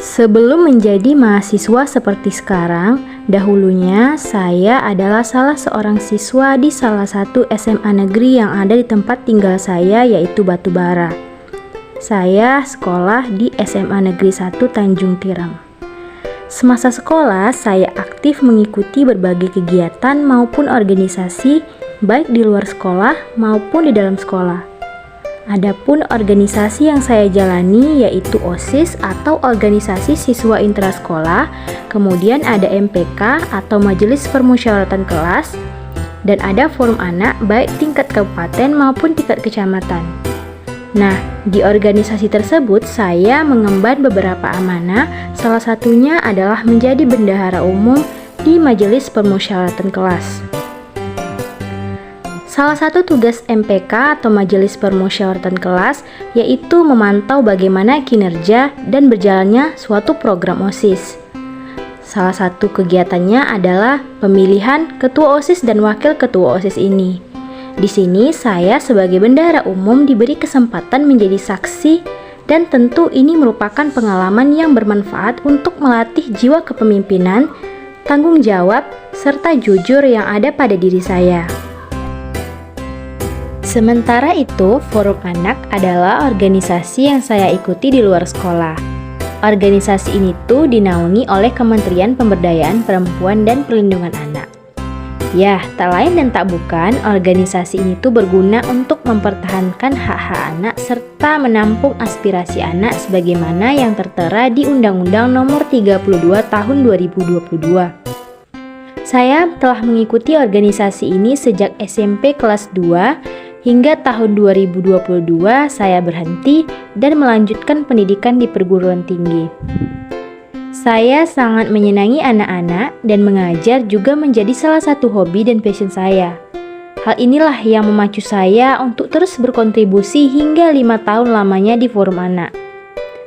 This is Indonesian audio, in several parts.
Sebelum menjadi mahasiswa seperti sekarang, dahulunya saya adalah salah seorang siswa di salah satu SMA negeri yang ada di tempat tinggal saya, yaitu Batubara. Saya sekolah di SMA Negeri 1 Tanjung Tiram. Semasa sekolah, saya aktif mengikuti berbagai kegiatan maupun organisasi, baik di luar sekolah maupun di dalam sekolah. Adapun organisasi yang saya jalani yaitu OSIS atau Organisasi Siswa Intrasekolah, kemudian ada MPK atau Majelis Permusyawaratan Kelas, dan ada forum anak baik tingkat kabupaten maupun tingkat kecamatan. Nah, di organisasi tersebut saya mengemban beberapa amanah, salah satunya adalah menjadi bendahara umum di Majelis Permusyawaratan Kelas. Salah satu tugas MPK atau Majelis Permusyawaratan Kelas yaitu memantau bagaimana kinerja dan berjalannya suatu program OSIS. Salah satu kegiatannya adalah pemilihan ketua OSIS dan wakil ketua OSIS ini. Di sini saya sebagai bendahara umum diberi kesempatan menjadi saksi, dan tentu ini merupakan pengalaman yang bermanfaat untuk melatih jiwa kepemimpinan, tanggung jawab, serta jujur yang ada pada diri saya. Sementara itu, Forum Anak adalah organisasi yang saya ikuti di luar sekolah. Organisasi ini tuh dinaungi oleh Kementerian Pemberdayaan Perempuan dan Perlindungan Anak. Ya, tak lain dan tak bukan, organisasi ini tuh berguna untuk mempertahankan hak-hak anak serta menampung aspirasi anak sebagaimana yang tertera di Undang-Undang Nomor 32 Tahun 2022. Saya telah mengikuti organisasi ini sejak SMP kelas 2 hingga tahun 2022 saya berhenti dan melanjutkan pendidikan di perguruan tinggi. Saya sangat menyenangi anak-anak dan mengajar juga menjadi salah satu hobi dan passion saya. Hal inilah yang memacu saya untuk terus berkontribusi hingga 5 tahun lamanya di Forum Anak.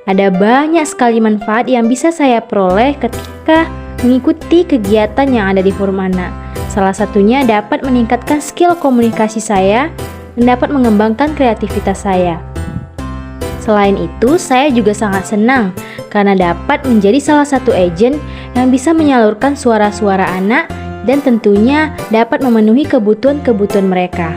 Ada banyak sekali manfaat yang bisa saya peroleh ketika mengikuti kegiatan yang ada di Forum Anak. Salah satunya dapat meningkatkan skill komunikasi saya dan dapat mengembangkan kreativitas saya. Selain itu, saya juga sangat senang karena dapat menjadi salah satu agen yang bisa menyalurkan suara-suara anak dan tentunya dapat memenuhi kebutuhan-kebutuhan mereka.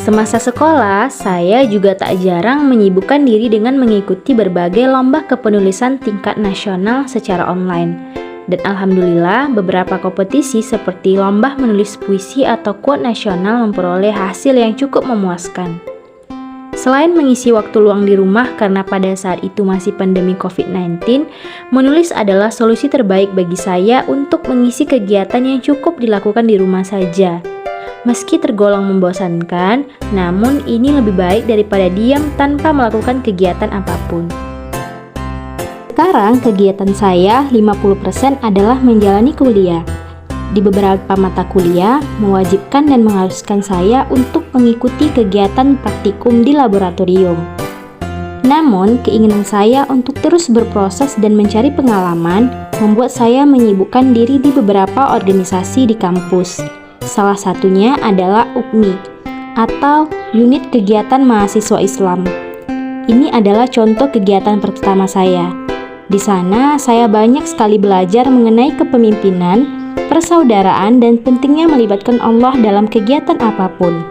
Semasa sekolah, saya juga tak jarang menyibukkan diri dengan mengikuti berbagai lomba kepenulisan tingkat nasional secara online. Dan alhamdulillah beberapa kompetisi seperti lomba menulis puisi atau quote nasional memperoleh hasil yang cukup memuaskan. Selain mengisi waktu luang di rumah karena pada saat itu masih pandemi COVID-19, menulis adalah solusi terbaik bagi saya untuk mengisi kegiatan yang cukup dilakukan di rumah saja. Meski tergolong membosankan, namun ini lebih baik daripada diam tanpa melakukan kegiatan apapun. Sekarang kegiatan saya 50% adalah menjalani kuliah. Di beberapa mata kuliah mewajibkan dan mengharuskan saya untuk mengikuti kegiatan praktikum di laboratorium. Namun, keinginan saya untuk terus berproses dan mencari pengalaman membuat saya menyibukkan diri di beberapa organisasi di kampus. Salah satunya adalah UKMI atau Unit Kegiatan Mahasiswa Islam. Ini adalah contoh kegiatan pertama saya. Di sana, saya banyak sekali belajar mengenai kepemimpinan, persaudaraan, dan pentingnya melibatkan Allah dalam kegiatan apapun.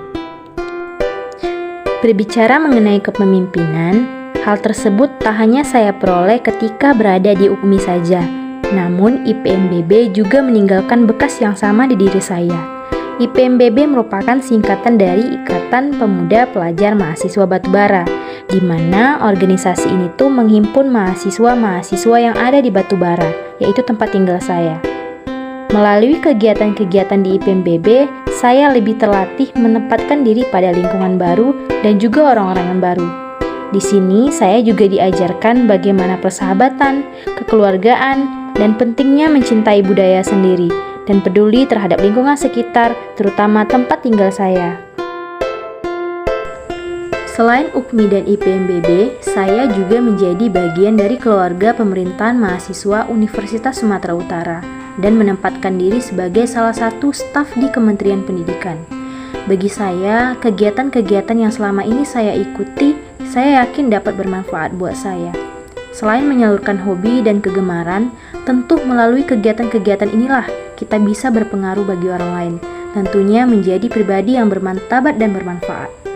Berbicara mengenai kepemimpinan, hal tersebut tak hanya saya peroleh ketika berada di UKMI saja, namun IPMBB juga meninggalkan bekas yang sama di diri saya. IPMBB merupakan singkatan dari Ikatan Pemuda Pelajar Mahasiswa Batubara, di mana organisasi ini tuh menghimpun mahasiswa-mahasiswa yang ada di Batubara, yaitu tempat tinggal saya. Melalui kegiatan-kegiatan di IPMBB, saya lebih terlatih menempatkan diri pada lingkungan baru dan juga orang-orang yang baru. Di sini saya juga diajarkan bagaimana persahabatan, kekeluargaan, dan pentingnya mencintai budaya sendiri dan peduli terhadap lingkungan sekitar, terutama tempat tinggal saya. Selain UKMI dan IPMBB, saya juga menjadi bagian dari keluarga pemerintahan mahasiswa Universitas Sumatera Utara dan menempatkan diri sebagai salah satu staf di Kementerian Pendidikan. Bagi saya, kegiatan-kegiatan yang selama ini saya ikuti saya yakin dapat bermanfaat buat saya. Selain menyalurkan hobi dan kegemaran, tentu melalui kegiatan-kegiatan inilah kita bisa berpengaruh bagi orang lain, tentunya menjadi pribadi yang bermartabat dan bermanfaat.